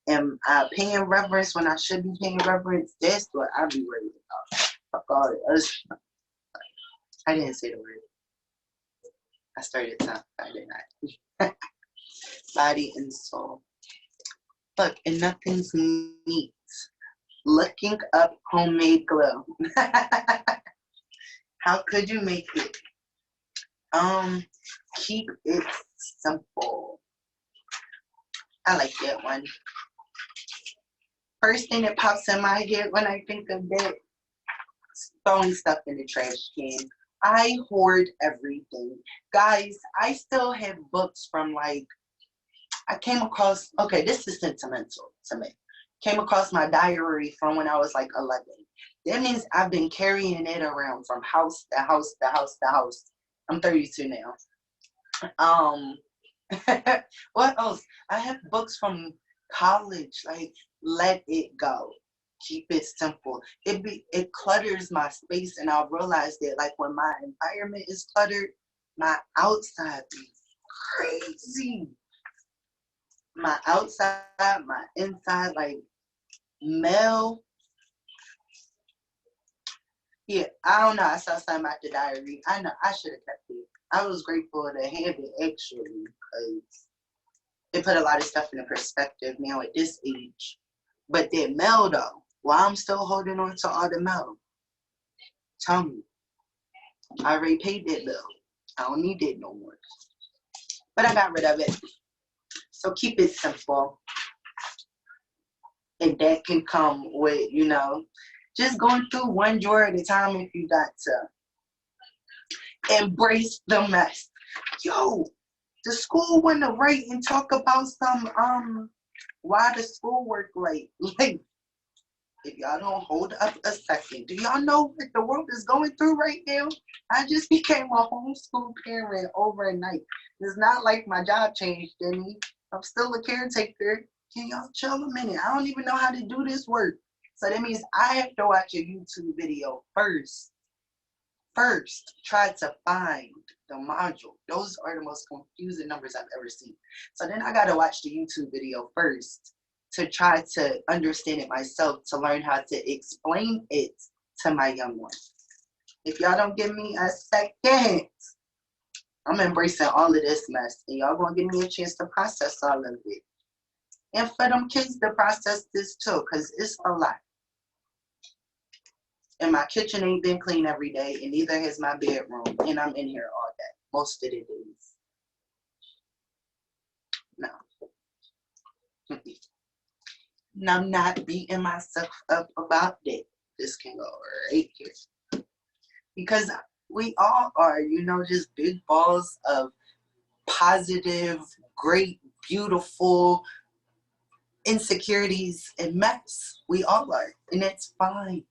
Am I paying reverence when I should be paying reverence? That's what I be worried about. Fuck all the other stuff. I didn't say the word. I started talking, I did not. Body and soul. Look, and nothing's neat. Looking up homemade glow. How could you make it? Keep it simple. I like that one. First thing that pops in my head when I think of that, throwing stuff in the trash can. I hoard everything. Guys, I still have books from like, I came across, okay, this is sentimental to me. Came across my diary from when I was like 11. That means I've been carrying it around from house to house to house to house. I'm 32 now. What else? I have books from college, like let it go. Keep it simple. It clutters my space, and I realize that like when my environment is cluttered, my outside be crazy. My outside, my inside, like Mel. Yeah, I don't know. I saw something about the diary. I know I should have kept it. I was grateful to have it actually because it put a lot of stuff into perspective now at this age. But that mail though, why I'm still holding on to all the mail? Tell me. I already paid that bill. I don't need it no more. But I got rid of it. So keep it simple. And that can come with, you know, just going through one drawer at a time if you got to. Embrace the mess. Yo, the school went to write and talk about some Why the schoolwork late? Like, if y'all don't hold up a second, do y'all know what the world is going through right now? I just became a homeschool parent overnight. It's not like my job changed any. I'm still a caretaker. Can y'all chill a minute? I don't even know how to do this work. So that means I have to watch a YouTube video first. First, try to find the module. Those are the most confusing numbers I've ever seen. So then I got to watch the YouTube video first to try to understand it myself, to learn how to explain it to my young ones. If y'all don't give me a second, I'm embracing all of this mess, and y'all gonna give me a chance to process all of it. And for them kids to process this too, because it's a lot. And my kitchen ain't been clean every day, and neither has my bedroom, and I'm in here all day, most of the days. No. And I'm not beating myself up about that. This can go right here. Because we all are, you know, just big balls of positive, great, beautiful insecurities and mess. We all are, and it's fine.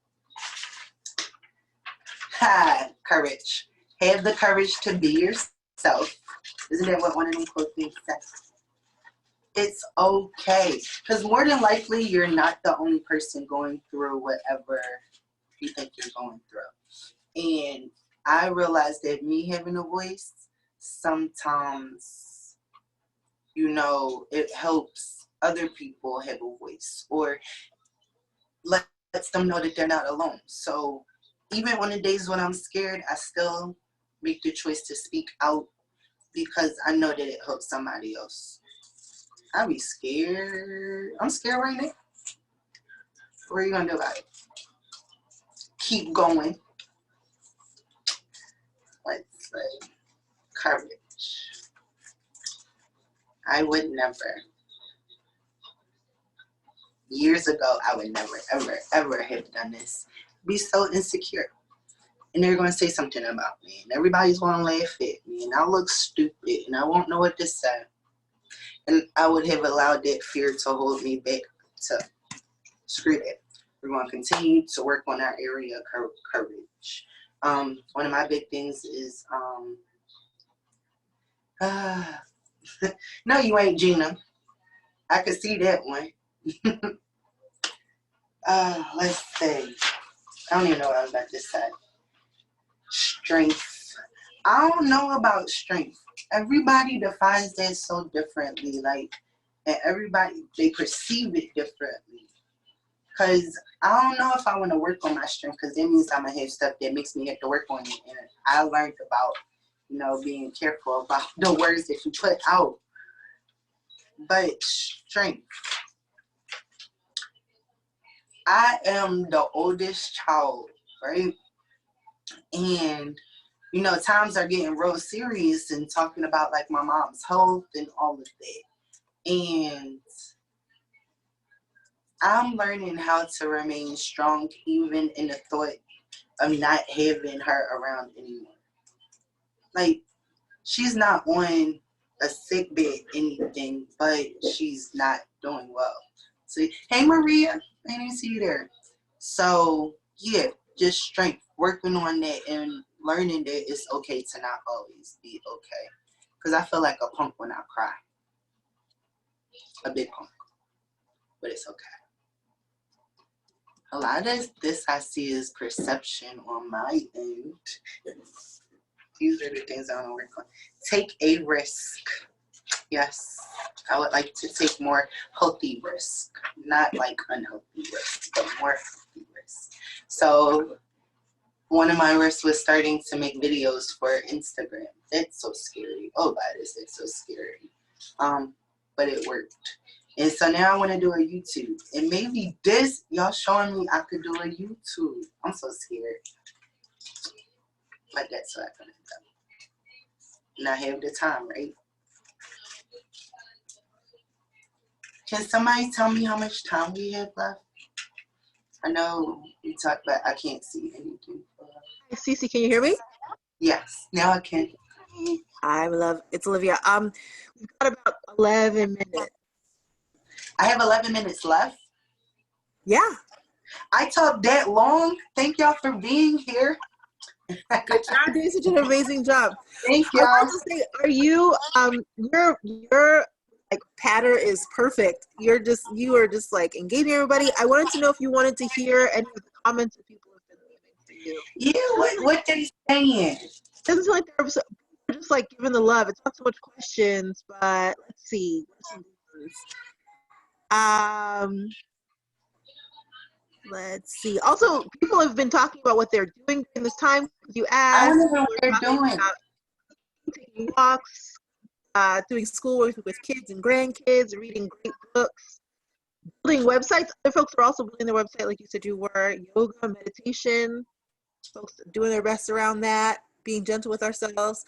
Courage. Have the courage to be yourself. Isn't that what one of them quote things says? It's okay. Because more than likely, you're not the only person going through whatever you think you're going through. And I realized that me having a voice, sometimes, you know, it helps other people have a voice, or lets them know that they're not alone. So even on the days when I'm scared, I still make the choice to speak out because I know that it helps somebody else. I be scared. I'm scared right now. What are you gonna do about it? Keep going. Let's say courage. I would never. Years ago, I would never, ever, ever have done this. Be so insecure. And they're going to say something about me. And everybody's going to laugh at me. And I'll look stupid. And I won't know what to say. And I would have allowed that fear to hold me back to screw that. We're going to continue to work on our area of courage. One of my big things is, no, you ain't Gina. I could see that one. Let's see. I don't even know what I was about to say. Strength. I don't know about strength. Everybody defines that so differently. Like, and everybody, they perceive it differently. Because I don't know if I want to work on my strength, because that means I'm going to have stuff that makes me have to work on it. And I learned about, you know, being careful about the words that you put out. But strength. I am the oldest child, right? And, you know, times are getting real serious and talking about like my mom's health and all of that. And I'm learning how to remain strong even in the thought of not having her around anymore. Like, she's not on a sick bed, anything, but she's not doing well. So, hey Maria, I didn't see you there. So yeah, just strength, working on that and learning that it's okay to not always be okay. Because I feel like a punk when I cry. A big punk. But it's okay. A lot of this I see is perception on my end. These are the things I want to work on. Take a risk. Yes, I would like to take more healthy risk. Not like unhealthy risk, but more healthy risk. So one of my risks was starting to make videos for Instagram. That's so scary. Oh, that is, it's so scary. But it worked. And so now I want to do a YouTube. And maybe this, y'all showing me I could do a YouTube. I'm so scared. But that's what I'm going to do. And I have the time, right? Can somebody tell me how much time we have left? I know you talked, but I can't see anything. Hi, CiCi, can you hear me? Yes, now I can. It's Olivia. We've got about 11 minutes. I have 11 minutes left. Yeah. I talked that long. Thank y'all for being here. Good job. Doing such an amazing job. Thank I y'all. wanted to say, are you your like patter is perfect. You are just like engaging everybody. I wanted to know if you wanted to hear any of the comments that people have been leaving for you. Yeah, what they saying? Doesn't feel like they're just like giving the love. It's not so much questions, but let's see. What's some good ones? Let's see. Also, people have been talking about what they're doing in this time. You I asked. want to know what We're they're talking doing. about taking walks, doing schoolwork with kids and grandkids, reading great books, building websites. Other folks are also building their website, like you said you were. Yoga, meditation. Folks doing their best around that. Being gentle with ourselves.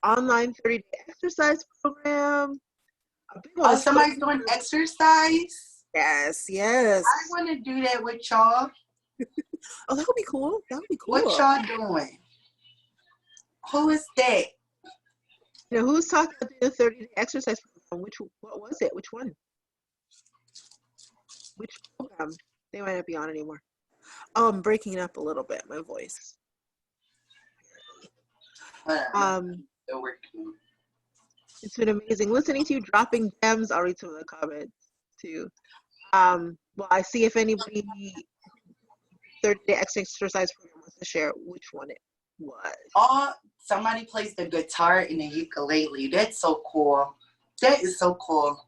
Online 30-day exercise program. A big one Oh, is somebody's doing exercise? Yes. I want to do that with y'all. Oh, that would be cool. That would be cool. What y'all doing? Who is that? You know, who's talking about the 30-day exercise program? What was it? Which one? Which program? They might not be on anymore. Oh, I'm breaking up a little bit, my voice. Still working. It's been amazing listening to you, dropping gems. I'll read some of the comments too. Well, I see if anybody 30-day exercise program wants to share which one it was. Oh, somebody plays the guitar and the ukulele. That's so cool. That is so cool.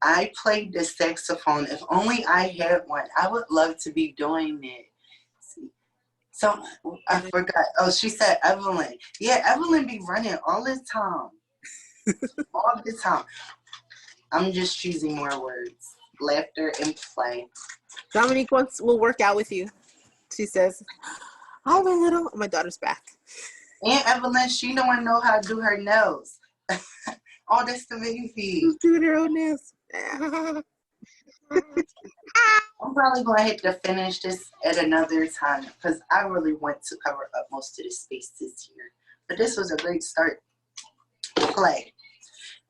I played the saxophone. If only I had one. I would love to be doing it. So I forgot. Oh, she said Evelyn. Yeah, Evelyn be running all the time. All the time. I'm just choosing more words. Laughter and play. Dominique will work out with you. She says, "Hi, my little." My daughter's back. And Evelyn, she don't want to know how to do her nails. Oh, that's the baby. She's doing her own nails. I'm probably going to have to finish this at another time because I really want to cover up most of the spaces here. But this was a great start. Play.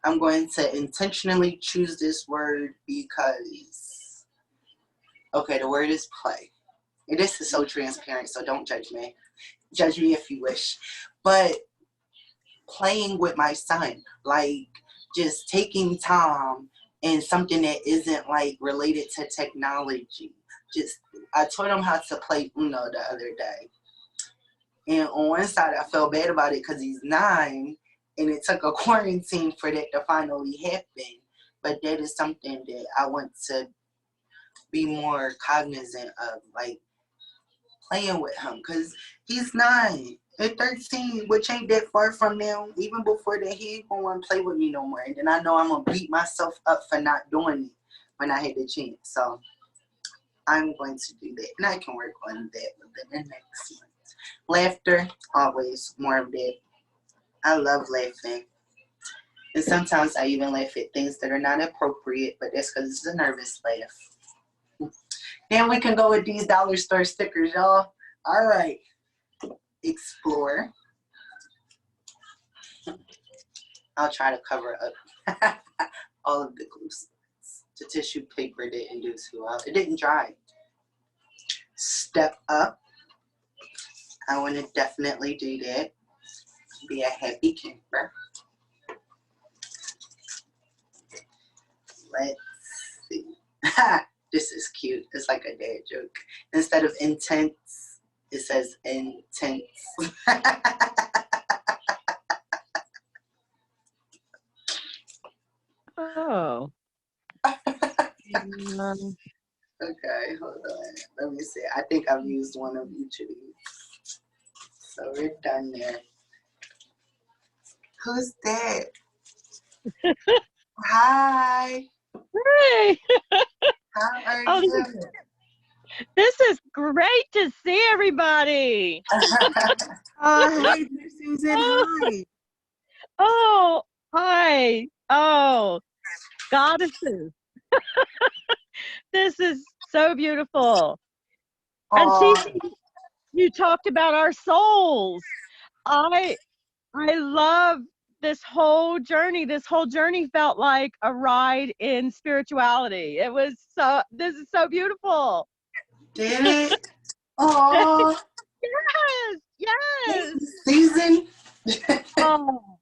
I'm going to intentionally choose this word because, okay, the word is play. And this is so transparent, so don't judge me. Judge me if you wish. But playing with my son, like just taking time and something that isn't like related to technology. I taught him how to play Uno the other day. And on one side, I felt bad about it because he's 9 and it took a quarantine for that to finally happen. But that is something that I want to be more cognizant of, like playing with him because he's 9 and 13, which ain't that far from now. Even before that, he ain't gonna want to play with me no more. And then I know I'm gonna beat myself up for not doing it when I had the chance. So I'm going to do that, and I can work on that within the next month. Laughter, always more of that. I love laughing. And sometimes I even laugh at things that are not appropriate, but that's because it's a nervous laugh. Then we can go with these dollar store stickers, y'all. All right. Explore. I'll try to cover up all of the glue spots. The tissue paper didn't do too well. It didn't dry. Step up. I want to definitely do that. Be a happy camper. Let's see. This is cute. It's like a dad joke. Instead of intense, it says intense. Oh. Okay, hold on. Let me see. I think I've used one of each of these. So we're done there. Who's that? Hi. Hey, How are oh, you? this is great to see everybody. Hi, Susan. Oh, Hi. oh, hi. Oh, goddesses. This is so beautiful. And Oh, CiCi, you talked about our souls. I love this whole journey felt like a ride in spirituality. It was this is so beautiful. Did it? Oh, Yes. season. Oh,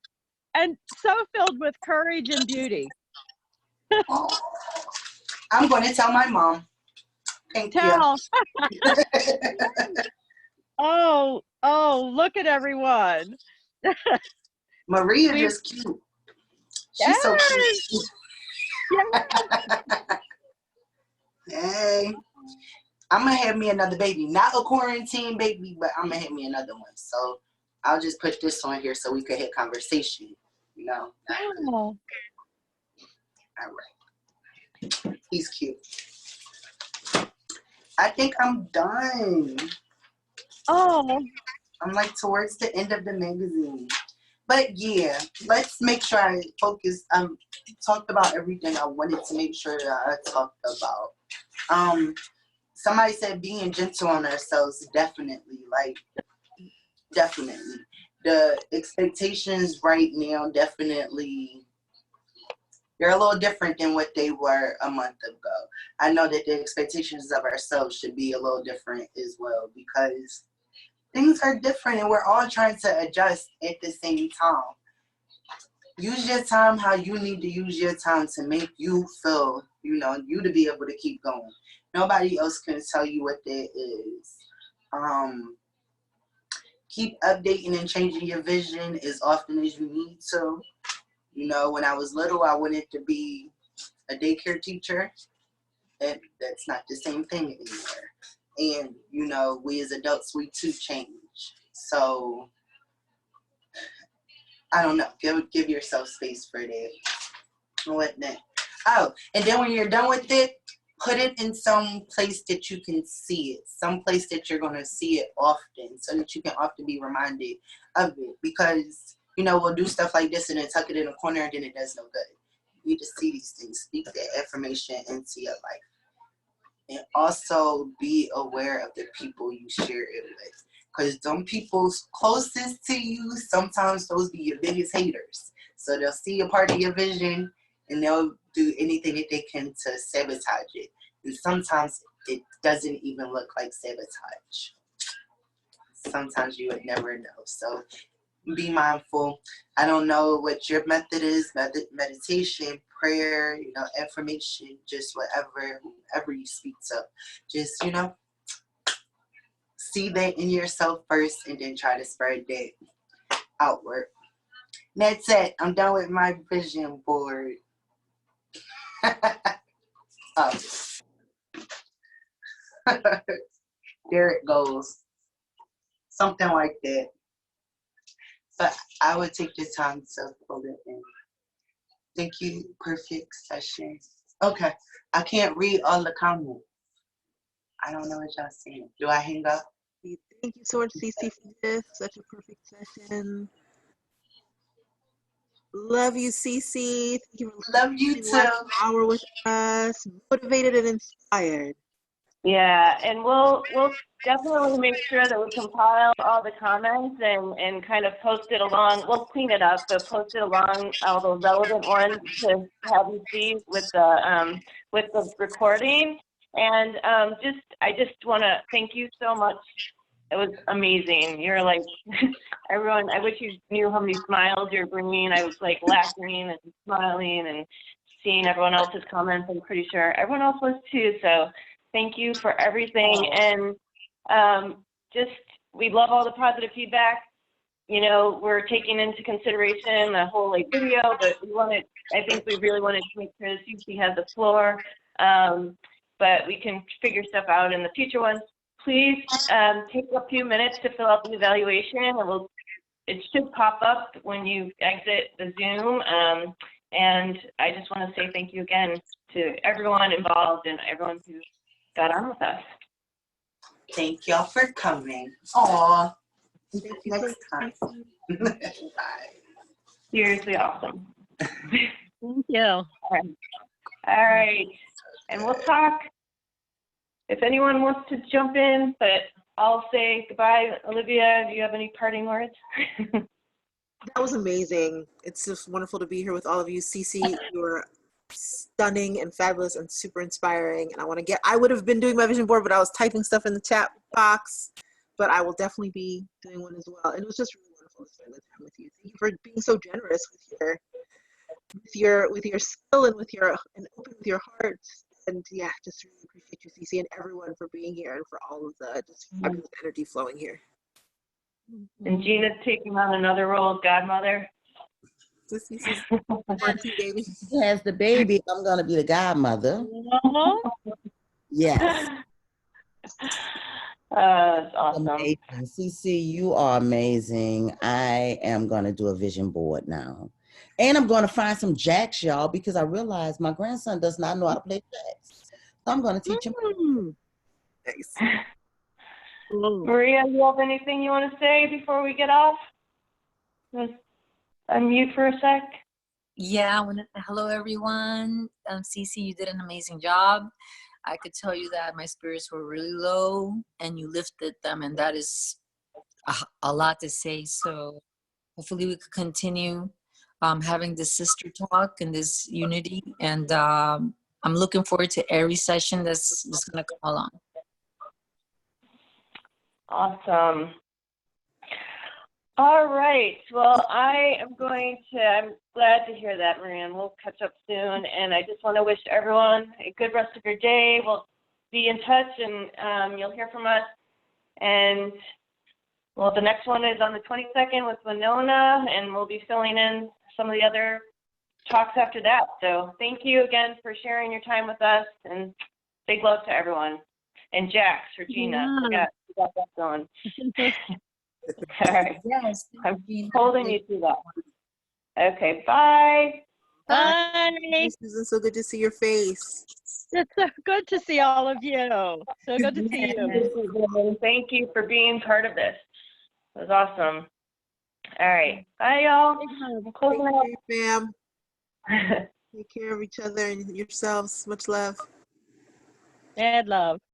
and so filled with courage and beauty. Oh, I'm going to tell my mom. Thank Tell. you. Oh, look at everyone. Maria just cute. She's so cute. Yes. Hey, I'm gonna have me another baby. Not a quarantine baby, but I'm gonna have me another one. So I'll just put this on here so we could have conversation. You know. Oh. All right. He's cute. I think I'm done. Oh. I'm like towards the end of the magazine. But yeah, let's make sure I focus. Talked about everything I wanted to make sure that I talked about. Somebody said being gentle on ourselves, definitely. The expectations right now, definitely, they're a little different than what they were a month ago. I know that the expectations of ourselves should be a little different as well, because things are different and we're all trying to adjust at the same time. Use your time how you need to use your time to make you feel, you to be able to keep going. Nobody else can tell you what that is. Keep updating and changing your vision as often as you need to. When I was little, I wanted to be a daycare teacher, and that's not the same thing anymore. And, we as adults, we too change. So, I don't know. Give yourself space for that. What next? Oh, and then when you're done with it, put it in some place that you can see it. Some place that you're going to see it often, so that you can often be reminded of it. Because, we'll do stuff like this and then tuck it in a corner and then it does no good. You need to see these things. Speak that information into your life. And also be aware of the people you share it with. Because them people closest to you, sometimes those be your biggest haters. So they'll see a part of your vision and they'll do anything that they can to sabotage it. And sometimes it doesn't even look like sabotage. Sometimes you would never know. So be mindful. I don't know what your method is, meditation, prayer, affirmation, just whoever you speak to. Just, see that in yourself first and then try to spread that outward. That's it. I'm done with my vision board. Oh. There it goes. Something like that. But I would take the time to pull it in. Thank you. Perfect session. Okay. I can't read all the comments. I don't know what y'all saying. Do I hang up? Thank you so much, CiCi, for this. Such a perfect session. Love you, CiCi. Thank you for Love you too. An hour with us. Motivated and inspired. Yeah, and we'll definitely make sure that we compile all the comments and kind of post it along. We'll clean it up, but post it along all the relevant ones to have you see with the recording. And I just want to thank you so much. It was amazing. You're like everyone. I wish you knew how many smiles you're bringing. I was like laughing and smiling and seeing everyone else's comments. I'm pretty sure everyone else was too. So. Thank you for everything, and we love all the positive feedback. We're taking into consideration the whole video, but I think we really wanted to make sure that CiCi had the floor, but we can figure stuff out in the future ones. Please take a few minutes to fill out the evaluation, and it should pop up when you exit the Zoom. And I just want to say thank you again to everyone involved and everyone who got on with us. Thank y'all for coming. Aw. Next time. Bye. Seriously awesome. Thank you. All right. And we'll talk if anyone wants to jump in, but I'll say goodbye. Olivia, do you have any parting words? That was amazing. It's just wonderful to be here with all of you. CiCi, you were stunning and fabulous and super inspiring. And I would have been doing my vision board, but I was typing stuff in the chat box. But I will definitely be doing one as well. And it was just really wonderful to spend the time with you. Thank you for being so generous with your skill and open with your heart. And yeah, just really appreciate you, CiCi, and everyone for being here and for all of the just fabulous energy flowing here. And Gina's taking on another role as godmother. This CiCi's auntie baby. She has the baby. I'm going to be the godmother. Yes. That's awesome. Amazing. CiCi, you are amazing. I am going to do a vision board now. And I'm going to find some jacks, y'all, because I realized my grandson does not know how to play jacks. So I'm going to teach him. Nice. Maria, you have anything you want to say before we get off? Just unmute for a sec. Yeah, hello everyone. CiCi, you did an amazing job. I could tell you that my spirits were really low and you lifted them, and that is a lot to say. So hopefully we could continue having this sister talk and this unity, and I'm looking forward to every session that's going to come along. Awesome. All right. Well, I'm glad to hear that, Marianne. We'll catch up soon. And I just want to wish everyone a good rest of your day. We'll be in touch, and you'll hear from us. And, well, the next one is on the 22nd with Winona, and we'll be filling in some of the other talks after that. So thank you again for sharing your time with us, and big love to everyone. And Jax, Regina, we got that going. All right. Yes. I'm holding you to that. Okay, bye. Bye. Hey, Susan, so good to see your face. It's so good to see all of you. So good to see you. Thank you for being part of this. It was awesome. All right. Bye, y'all. I'm closing up. Take care, ma'am. Take care of each other and yourselves. Much love. Mad love.